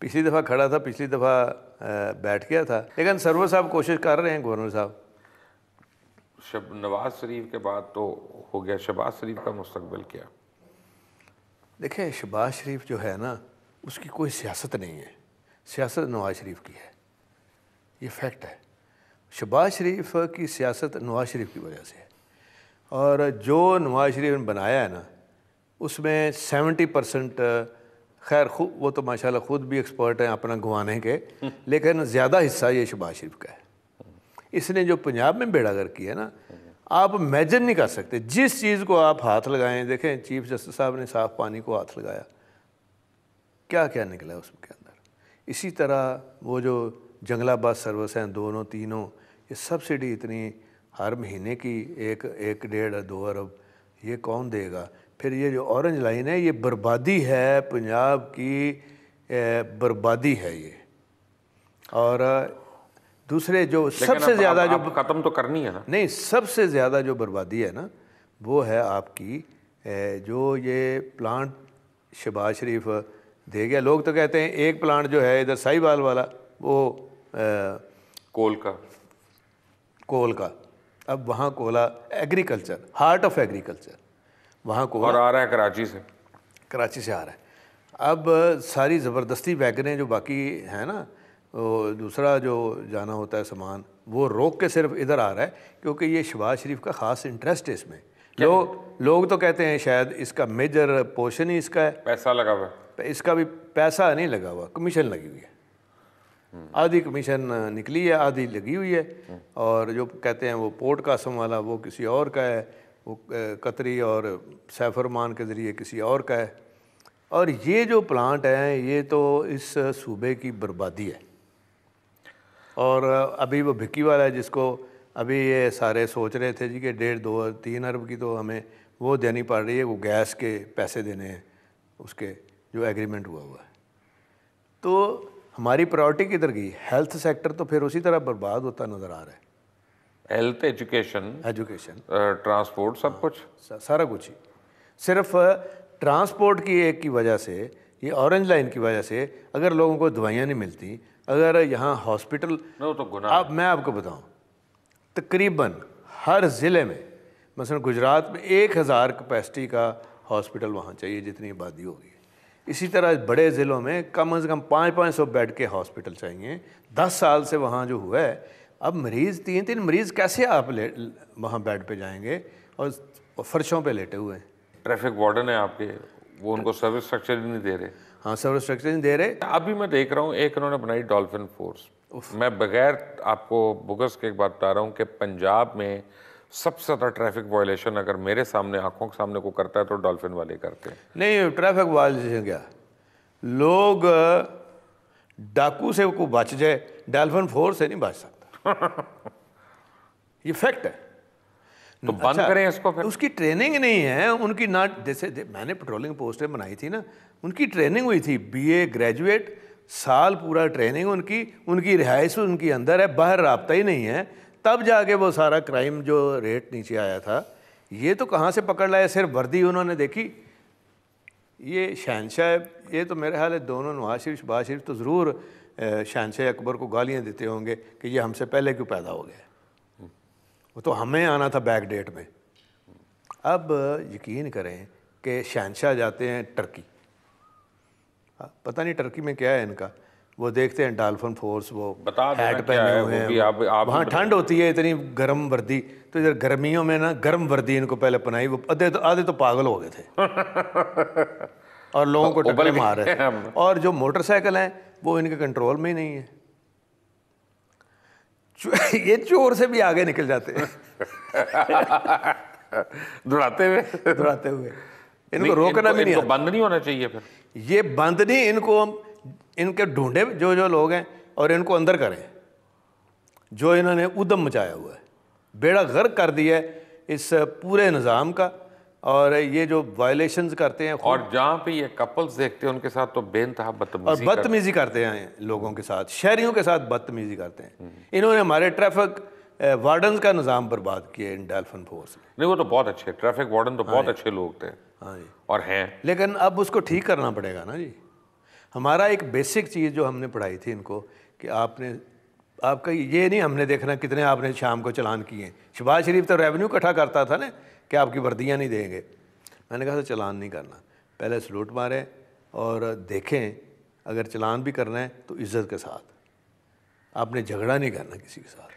पिछली दफ़ा खड़ा था, पिछली दफ़ा बैठ गया था, लेकिन सरवर साहब कोशिश कर रहे हैं, गवर्नर साहब। नवाज शरीफ के बाद तो हो गया, शहबाज शरीफ का मुस्तकबिल क्या? देखिए शहबाज शरीफ जो है ना, उसकी कोई सियासत नहीं है, सियासत नवाज शरीफ की है, ये फैक्ट है। शहबाज शरीफ की सियासत नवाज शरीफ की वजह से है, और जो नवाज शरीफ ने बनाया है ना, उसमें 70% खैर खुद वो तो माशाल्लाह खुद भी एक्सपर्ट हैं अपना गंवाने के, लेकिन ज़्यादा हिस्सा ये शहबाज शरीफ का है। इसने जो पंजाब में बेड़ागर किया है ना, आप इमेजिन नहीं कर सकते। जिस चीज़ को आप हाथ लगाएं, देखें चीफ जस्टिस साहब ने साफ़ पानी को हाथ लगाया, क्या क्या निकला उसके अंदर। इसी तरह वो जो जंगलाबाद सर्विस हैं, दोनों तीनों, ये सब्सिडी इतनी हर महीने की 1-1.5-2 अरब, ये कौन देगा। फिर ये जो ऑरेंज लाइन है, ये बर्बादी है, पंजाब की बर्बादी है ये। और दूसरे जो सबसे ज़्यादा जो ख़त्म तो करनी है ना, नहीं, सबसे ज़्यादा जो बर्बादी है ना, वो है आपकी जो ये प्लांट शहबाज शरीफ दे गया। लोग तो कहते हैं एक प्लांट जो है इधर साहिवाल वाला, वो कोल का, अब वहाँ Cola agriculture, heart of agriculture, वहाँ कोला और आ रहा है कराची से आ रहा है। अब सारी ज़बरदस्ती वैगनें जो बाकी हैं ना, वो दूसरा जो जाना होता है सामान, वो रोक के सिर्फ इधर आ रहा है, क्योंकि ये शहबाज शरीफ का ख़ास इंटरेस्ट है इसमें। लोग तो कहते हैं शायद इसका मेजर पोर्शन ही इसका है, पैसा लगा हुआ है। इसका भी पैसा नहीं लगा हुआ, कमीशन लगी हुई है। आधी कमीशन निकली है, आधी लगी हुई है। और जो कहते हैं वो पोर्ट कासम वाला, वो किसी और का है, वो कतरी और सैफरमान के ज़रिए किसी और का है। और ये जो प्लांट है, ये तो इस सूबे की बर्बादी है। और अभी वो भिक्की वाला है, जिसको अभी ये सारे सोच रहे थे जी कि 1.5-2-3 अरब की तो हमें वो देनी पड़ रही है, वो गैस के पैसे देने हैं, उसके जो एग्रीमेंट हुआ है। तो हमारी प्रायोरिटी किधर गई? हेल्थ सेक्टर तो फिर उसी तरह बर्बाद होता नज़र आ रहा है। हेल्थ, एजुकेशन, ट्रांसपोर्ट, सब कुछ, सारा कुछ ही। सिर्फ ट्रांसपोर्ट की एक की वजह से, ये ऑरेंज लाइन की वजह से, अगर लोगों को दवाइयाँ नहीं मिलती, अगर यहाँ हॉस्पिटल, तो गुनाह। अब मैं आपको बताऊँ, तकरीबन हर ज़िले में, मसलन गुजरात में 1000 कैपेसिटी का हॉस्पिटल वहाँ चाहिए जितनी आबादी होगी। इसी तरह बड़े ज़िलों में कम से कम 500-500 बेड के हॉस्पिटल चाहिए। 10 साल से वहाँ जो हुआ है, अब मरीज़ 3-3 मरीज़ कैसे आप वहाँ बेड पे जाएंगे, और फर्शों पे लेटे हुए हैं। ट्रैफिक वार्डन है आपके, वो उनको सर्विस स्ट्रक्चर ही नहीं दे रहे। हाँ, सर्विस स्ट्रक्चर नहीं दे रहे। अभी मैं देख रहा हूँ एक उन्होंने बनाई डॉल्फिन फोर्स। मैं बगैर आपको बुगस के एक बात बता रहा हूँ कि पंजाब में सबसे ज़्यादा ट्रैफिक वायलेशन अगर मेरे सामने, आंखों के सामने को करता है तो डॉल्फिन वाले करते हैं। नहीं, ट्रैफिक वायलेशन क्या, लोग डाकू से को बच जाए, डॉल्फिन फोर्स से नहीं बच सकता। ये फैक्ट है। तो बंद करें इसको फिर। उसकी ट्रेनिंग नहीं है उनकी ना, जैसे मैंने पेट्रोलिंग पोस्टें बनाई थी ना, उनकी ट्रेनिंग हुई थी, BA ग्रेजुएट, साल पूरा ट्रेनिंग उनकी रिहाइश उनकी अंदर है, बाहर राब्ता ही नहीं है। तब जाके वो सारा क्राइम जो रेट नीचे आया था। ये तो कहाँ से पकड़ लाया, सिर्फ वर्दी उन्होंने देखी। ये शहनशाह, ये तो मेरे ख्याल है दोनों नवाज शरीफ शहबाज शरीफ तो ज़रूर शहनशाह अकबर को गालियाँ देते होंगे कि ये हमसे पहले क्यों पैदा हो गया, वो तो हमें आना था बैक डेट में। अब यकीन करें कि शहनशाह जाते हैं टर्की, पता नहीं टर्की में क्या है इनका, वो देखते हैं डॉल्फिन फोर्स, वो हैट पहने हुए हैं, वहाँ ठंड होती है इतनी गर्म वर्दी, तो इधर गर्मियों में ना गर्म वर्दी इनको पहले पहनाई, वो आधे तो पागल हो गए थे और लोगों को टक्कर मार रहे थे। और जो मोटरसाइकिल हैं वो इनके कंट्रोल में ही नहीं है, ये चोर से भी आगे निकल जाते हैं दौड़ाते हुए इनको रोकना भी नहीं, बंद नहीं होना चाहिए। फिर ये बंद नहीं, इनको इनके ढूंढे जो लोग हैं और इनको अंदर करें। जो इन्होंने उद्यम मचाया हुआ है, बेड़ा गर्क कर दिया है इस पूरे निज़ाम का। और ये जो वायलेशंस करते हैं, और जहाँ पे ये कपल्स देखते हैं उनके साथ तो बेइंतहा बदतमीजी करते हैं, लोगों के साथ, शहरियों के साथ बदतमीजी करते हैं। इन्होंने हमारे ट्रैफिक वार्डन का निज़ाम बर्बाद किया इन डॉल्फिन फोर्स में। नहीं, वो तो बहुत अच्छे ट्रैफिक वार्डन तो बहुत अच्छे लोग थे। हाँ जी, और हैं। लेकिन अब उसको ठीक करना पड़ेगा ना जी। हमारा एक बेसिक चीज़ जो हमने पढ़ाई थी इनको कि आपका ये नहीं हमने देखना कितने आपने शाम को चालान किए। शहबाज शरीफ तो रेवेन्यू इकट्ठा करता था ना कि आपकी वर्दियाँ नहीं देंगे। मैंने कहा था चालान नहीं करना, पहले सलूट मारें और देखें, अगर चलान भी करना है तो इज़्ज़त के साथ, आपने झगड़ा नहीं करना किसी के साथ।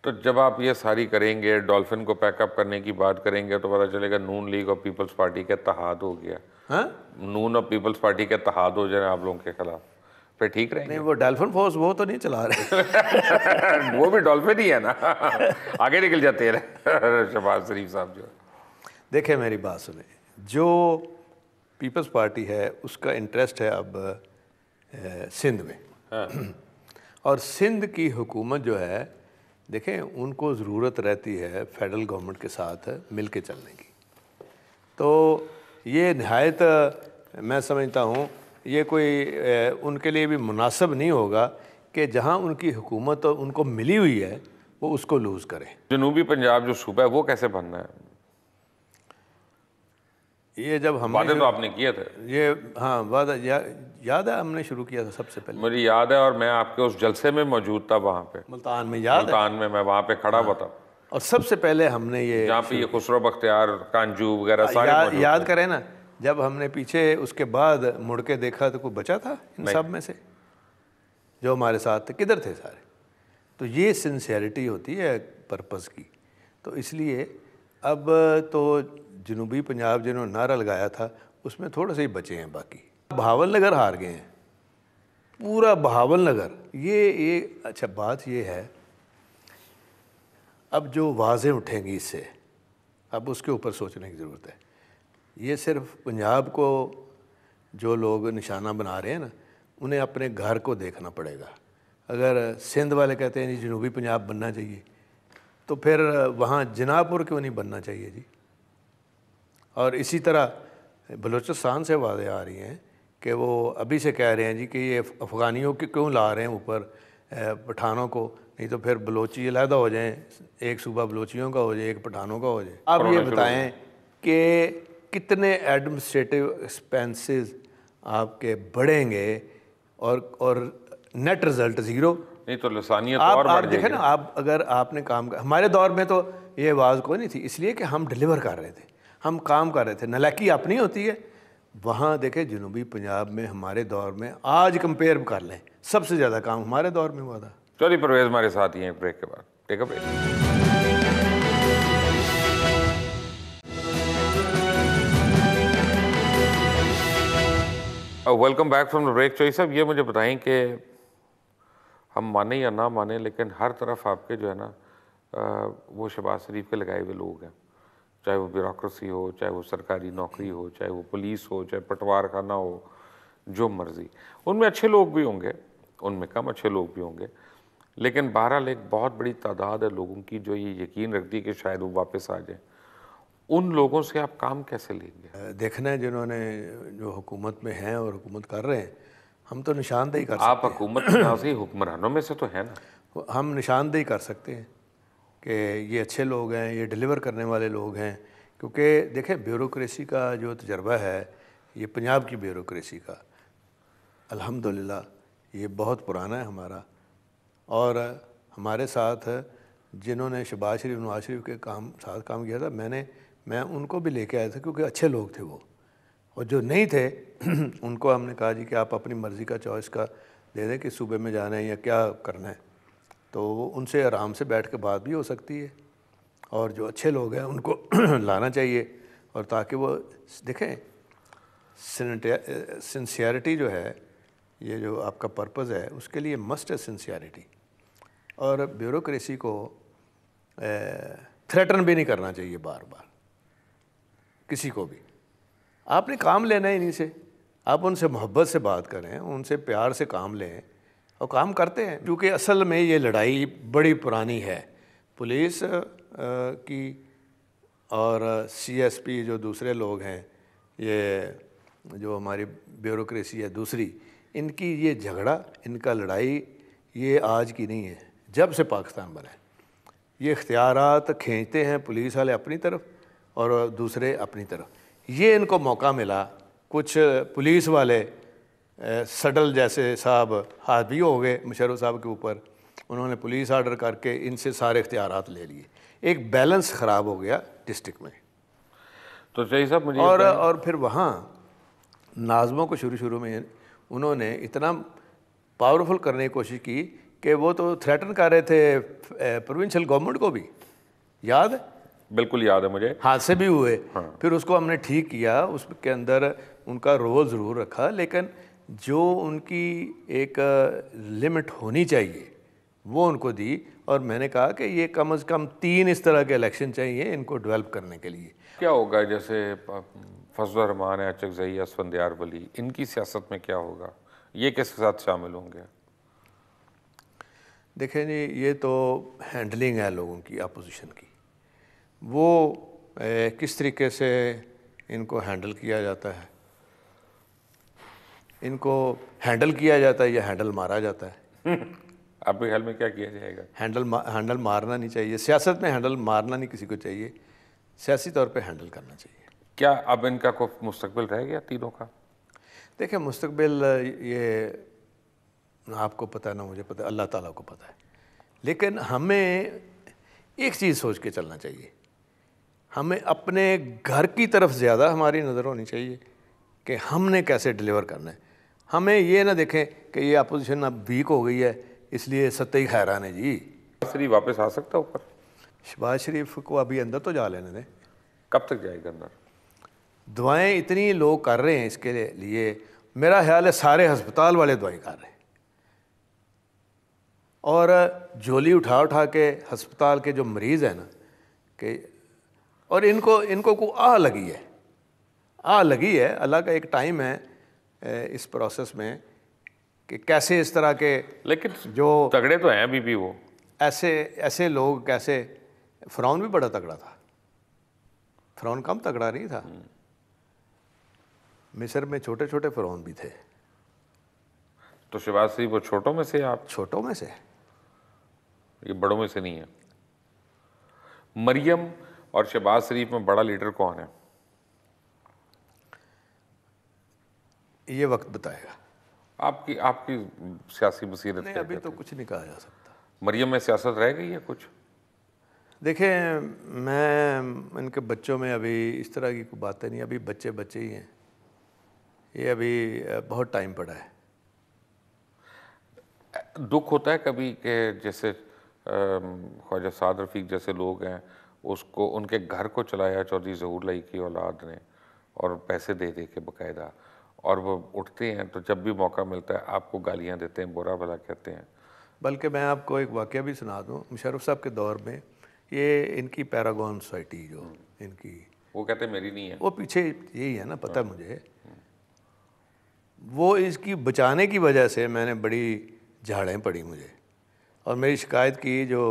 तो जब आप ये सारी करेंगे, डॉल्फिन को पैकअप करने की बात करेंगे, तो पता चलेगा नून लीग और पीपल्स पार्टी का इत्तेहाद हो गया। हाँ, नून और पीपल्स पार्टी का इत्तेहाद हो जाए आप लोगों के खिलाफ, फिर ठीक रहेंगे? नहीं, वो डॉल्फिन फोर्स वो तो नहीं चला रहे। वो भी डॉल्फिन ही है ना। आगे निकल जाते हैं शहबाज शरीफ साहब जो। देखें, मेरी बात सुने, जो पीपल्स पार्टी है उसका इंटरेस्ट है अब सिंध में। हाँ। और सिंध की हुकूमत जो है, देखें, उनको ज़रूरत रहती है फेडरल गवर्नमेंट के साथ मिल के चलने की। तो ये नहायत मैं समझता हूँ ये कोई उनके लिए भी मुनासिब नहीं होगा कि जहाँ उनकी हुकूमत उनको मिली हुई है वो उसको लूज़ करें। जनूबी पंजाब जो सूबा है वो कैसे बनना है? ये जब हम वादे तो आपने किए थे। ये, हाँ, वादा याद है, हमने शुरू किया था सबसे पहले मुझे याद है, और मैं आपके उस जलसे में मौजूद था वहाँ पे, मुल्तान में, याद है? मुल्तान में, मैं वहाँ पे खड़ा हुआ था, और सबसे पहले हमने ये जहाँ पे ये खुसरो बख्तियार, कांजू वगैरह सारे मौजूद याद थे। करें ना, जब हमने पीछे उसके बाद मुड़ के देखा तो कोई बचा था इन सब में से जो हमारे साथ थे? किधर थे सारे? तो ये सिंसियरिटी होती है पर्पस की। तो इसलिए अब तो जनूबी पंजाब जिन्होंने नारा लगाया था उसमें थोड़े से ही बचे हैं, बाकी बहावल नगर हार गए हैं, पूरा बहावल नगर। ये अच्छा, बात ये है, अब जो वाज़ें उठेंगी इससे, अब उसके ऊपर सोचने की ज़रूरत है। ये सिर्फ पंजाब को जो लोग निशाना बना रहे हैं ना, उन्हें अपने घर को देखना पड़ेगा। अगर सिंध वाले कहते हैं जी जनूबी पंजाब बनना चाहिए, तो फिर वहाँ जनापुर क्यों नहीं बनना चाहिए जी? और इसी तरह बलूचिस्तान से वादे आ रही हैं कि वो अभी से कह रहे हैं जी कि ये अफ़गानियों के क्यों ला रहे हैं ऊपर पठानों को, नहीं तो फिर बलोची अलहदा हो जाएं, एक सूबा बलोचियों का हो जाए, एक पठानों का हो जाए। आप ये बताएं कि कितने एडमिनिस्ट्रेटिव एक्सपेंसेस आपके बढ़ेंगे और नेट रिज़ल्ट ज़ीरो। नहीं तो लसानियत और बढ़ जाएगी। देखें ना, आप अगर आपने काम हमारे दौर में तो ये आवाज़ कोई नहीं थी, इसलिए कि हम डिलीवर कर रहे थे, हम काम कर रहे थे। नलायकी अपनी होती है। वहाँ देखें जनूबी पंजाब में हमारे दौर में, आज कंपेयर कर लें, सबसे ज़्यादा काम हमारे दौर में हुआ था। चलिए, परवेज़ हमारे साथ ही हैं ब्रेक के बाद। Take a break. Welcome back from the break. Chaudhary साहब, ये मुझे बताएं कि हम माने या ना माने, लेकिन हर तरफ आपके जो है ना वो शहबाज शरीफ के लगाए हुए लोग हैं, चाहे वो ब्यूरोक्रेसी हो, चाहे वो सरकारी नौकरी हो, चाहे वो पुलिस हो, चाहे पटवार खाना हो, जो मर्जी। उनमें अच्छे लोग भी होंगे, उनमें कम अच्छे लोग भी होंगे, लेकिन बहरहाल एक बहुत बड़ी तादाद है लोगों की जो ये यकीन रखती है कि शायद वो वापस आ जाए। उन लोगों से आप काम कैसे लेंगे? देखना है जिन्होंने जो हुकूमत में हैं और हुकूमत कर रहे हैं, हम तो निशानदेही कर सकते आप हुकूमत में ना सही, हुक्मरानों में से तो है ना। हैं, हम निशानदेही कर सकते हैं कि ये अच्छे लोग हैं, ये डिलीवर करने वाले लोग हैं। क्योंकि देखें, ब्यूरोक्रेसी का जो तजर्बा है, ये पंजाब की ब्यूरोक्रेसी का अल्हम्दुलिल्लाह ये बहुत पुराना है हमारा। और हमारे साथ जिन्होंने शहबाज शरीफ, नवाज शरीफ के साथ काम किया था, मैं उनको भी लेके आया था क्योंकि अच्छे लोग थे वो। और जो नहीं थे उनको हमने कहा जी कि आप अपनी मर्ज़ी का चॉइस का दे दें कि सूबे में जाना है या क्या करना है, तो उनसे आराम से बैठ के बात भी हो सकती है। और जो अच्छे लोग हैं उनको लाना चाहिए, और ताकि वो देखें सिंसियरिटी जो है, ये जो आपका पर्पस है, उसके लिए मस्ट है सिंसियरिटी। और ब्यूरोक्रेसी को थ्रेटन भी नहीं करना चाहिए बार बार किसी को भी। आपने काम लेना है इन्हीं से, आप उनसे मोहब्बत से बात करें, उनसे प्यार से काम लें, और काम करते हैं। क्योंकि असल में ये लड़ाई बड़ी पुरानी है पुलिस की और CSP जो दूसरे लोग हैं, ये जो हमारी ब्यूरोक्रेसी है दूसरी, इनकी ये झगड़ा, इनका लड़ाई ये आज की नहीं है, जब से पाकिस्तान बना है। ये इख्तियारात खींचते हैं पुलिस वाले अपनी तरफ और दूसरे अपनी तरफ। ये इनको मौका मिला, कुछ पुलिस वाले सडल जैसे साहब हावी हो गए मुशर्रफ साहब के ऊपर, उन्होंने पुलिस आर्डर करके इनसे सारे इख्तियारात ले लिए, एक बैलेंस ख़राब हो गया डिस्ट्रिक्ट में। तो चाहिए साहब मुझे और फिर वहाँ नाज़मों को शुरू शुरू में उन्होंने इतना पावरफुल करने की कोशिश की कि वो तो थ्रेटन कर रहे थे प्रोविंशियल गवर्नमेंट को भी, याद है? बिल्कुल याद है मुझे। हादसे भी हुए। फिर उसको हमने ठीक किया, उसके अंदर उनका रोल ज़रूर रखा, लेकिन जो उनकी एक लिमिट होनी चाहिए वो उनको दी। और मैंने कहा कि ये कम से कम 3 इस तरह के इलेक्शन चाहिए इनको डेवलप करने के लिए। क्या होगा जैसे फजलुर रहमान है, अचकज़ई, असफंदियार वली, इनकी सियासत में क्या होगा? ये किसके साथ शामिल होंगे? देखें जी, ये तो हैंडलिंग है लोगों की, अपोजिशन की, वो किस तरीके से इनको हैंडल किया जाता है, इनको हैंडल किया जाता है या हैंडल मारा जाता है। आपके ख्याल में क्या किया जाएगा? हैंडल मारना नहीं चाहिए, सियासत में हैंडल मारना नहीं किसी को चाहिए, सियासी तौर पे हैंडल करना चाहिए। क्या अब इनका कोई मुस्तकबिल रह गया तीनों का? देखिए, मुस्तकबिल ये ना आपको पता है ना मुझे पता है, अल्लाह ताला को पता है। लेकिन हमें एक चीज़ सोच के चलना चाहिए, हमें अपने घर की तरफ ज़्यादा हमारी नज़र होनी चाहिए कि हमने कैसे डिलीवर करना है। हमें ये ना देखें कि ये अपोजिशन अब वीक हो गई है इसलिए सत्ता ही खैरान है जी। शरीफ वापस आ सकता है ऊपर? शहबाज शरीफ को अभी अंदर तो जा लेने दें। कब तक जाएगा अंदर? दुआएं इतनी लोग कर रहे हैं इसके लिए, मेरा ख्याल है सारे हस्पताल वाले दुआएं कर रहे हैं, और झोली उठा उठा के हस्पताल के जो मरीज़ हैं ना कि, और इनको को आह लगी है। अल्लाह का एक टाइम है इस प्रोसेस में कि कैसे इस तरह के, लेकिन जो तगड़े तो हैं अभी भी वो, ऐसे लोग कैसे। फ़िरौन भी बड़ा तगड़ा था, फ़िरौन कम तगड़ा नहीं था। मिस्र में छोटे छोटे फ़िरौन भी थे। तो शहबाज शरीफ वो छोटों में से? आप छोटों में से, ये बड़ों में से नहीं है। मरियम और शहबाज शरीफ में बड़ा लीडर कौन है? ये वक्त बताएगा। आपकी आपकी सियासी बसीरत नहीं, क्या अभी कहती तो है? कुछ नहीं कहा जा सकता। मरियम में सियासत रह गई है कुछ? देखें, मैं इनके बच्चों में अभी इस तरह की कोई बातें नहीं, अभी बच्चे ही हैं, ये अभी बहुत टाइम पड़ा है। दुख होता है कभी कि जैसे ख्वाजा साद रफ़ीक जैसे लोग हैं, उसको उनके घर को चलाया चौधरी ज़हूर लाई की औलाद ने, और पैसे दे के बाकायदा, और वो उठते हैं तो जब भी मौका मिलता है आपको गालियां देते हैं, बुरा भला कहते हैं। बल्कि मैं आपको एक वाक़या भी सुना दूं, मुशर्रफ साहब के दौर में ये इनकी पैरागॉन सोसाइटी जो इनकी, वो कहते हैं मेरी नहीं है, वो पीछे यही है ना, पता है मुझे। वो इसकी बचाने की वजह से मैंने बड़ी झाड़ें पड़ी मुझे, और मेरी शिकायत की जो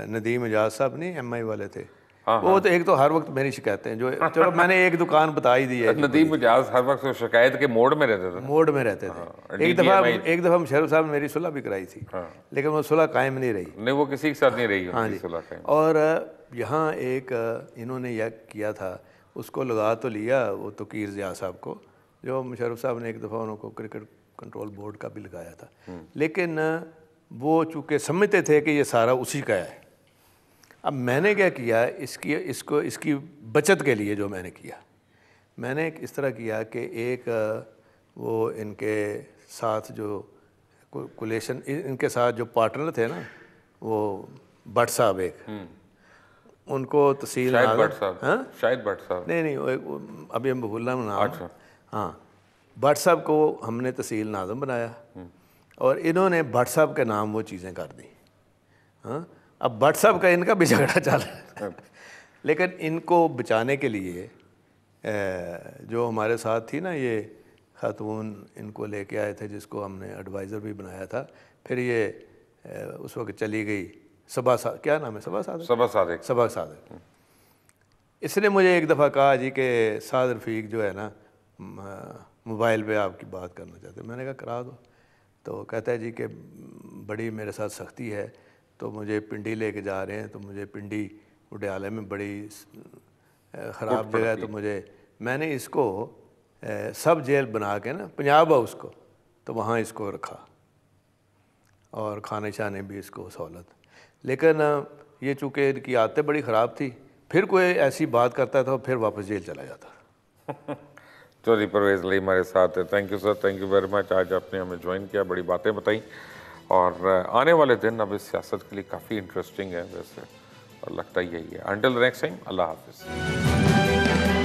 नदीम एजाज साहब नहीं MI वाले थे, वो तो एक तो हर वक्त मेरी शिकायतें जो, चलो मैंने एक दुकान बता ही दी है। नदीम एजाज हर वक्त शिकायत के मोड में रहते थे। एक दफ़ा मुशर्रफ साहब ने मेरी सुलह भी कराई थी, लेकिन वो सुलह कायम नहीं रही। नहीं, वो किसी के साथ नहीं रही। हाँ जी। और यहाँ एक इन्होंने यह किया था, उसको लगा तो लिया वो तोकीर ज़िया साहब को, जो मुशर्रफ साहब ने एक दफ़ा उनको क्रिकेट कंट्रोल बोर्ड का भी लगाया था, लेकिन वो चूँकि समझते थे कि ये सारा उसी का है। अब मैंने क्या किया, इसकी बचत के लिए जो मैंने किया, मैंने इस तरह किया कि एक वो इनके साथ जो कुलेशन, इनके साथ जो पार्टनर थे ना, वो भट्ट साहब एक, उनको तहसील शायद भट्ट साहब नहीं अभी हम भूल रहा हूँ नाम। अच्छा। हाँ, भट्ट साहब को हमने तहसील नाज़िम बनाया, और इन्होंने भट्ट साहब के नाम वो चीज़ें कर दी। हाँ, अब भट्ट साहब का इनका भी झगड़ा चल रहा है। लेकिन इनको बचाने के लिए जो हमारे साथ थी ना ये खातून, इनको लेके आए थे जिसको हमने एडवाइज़र भी बनाया था, फिर ये उस वक्त चली गई क्या नाम है, सबा सादिक। इसने मुझे एक दफ़ा कहा जी कि साद रफ़ीक जो है ना मोबाइल पे आपकी बात करना चाहते, मैंने कहा करा दो। तो कहता है जी कि बड़ी मेरे साथ सख्ती है, तो मुझे पिंडी लेके जा रहे हैं, तो मुझे पिंडी उडियाले में बड़ी ख़राब जगह है, तो मैंने इसको सब जेल बना के ना पंजाब हाउस को, तो वहाँ इसको रखा, और खाने शाने भी इसको सहूलत। लेकिन ये चूँकि इनकी आदतें बड़ी ख़राब थी, फिर कोई ऐसी बात करता था फिर वापस जेल चला जाता। तो चौधरी परवेज़ इलाही हमारे साथ है। Thank you sir, thank you very much. आज आपने हमें ज्वाइन किया, बड़ी बातें बताई और आने वाले दिन अब इस सियासत के लिए काफ़ी इंटरेस्टिंग है वैसे, और लगता ही यही है। अंटिल द नेक्स्ट टाइम, अल्लाह हाफिज़।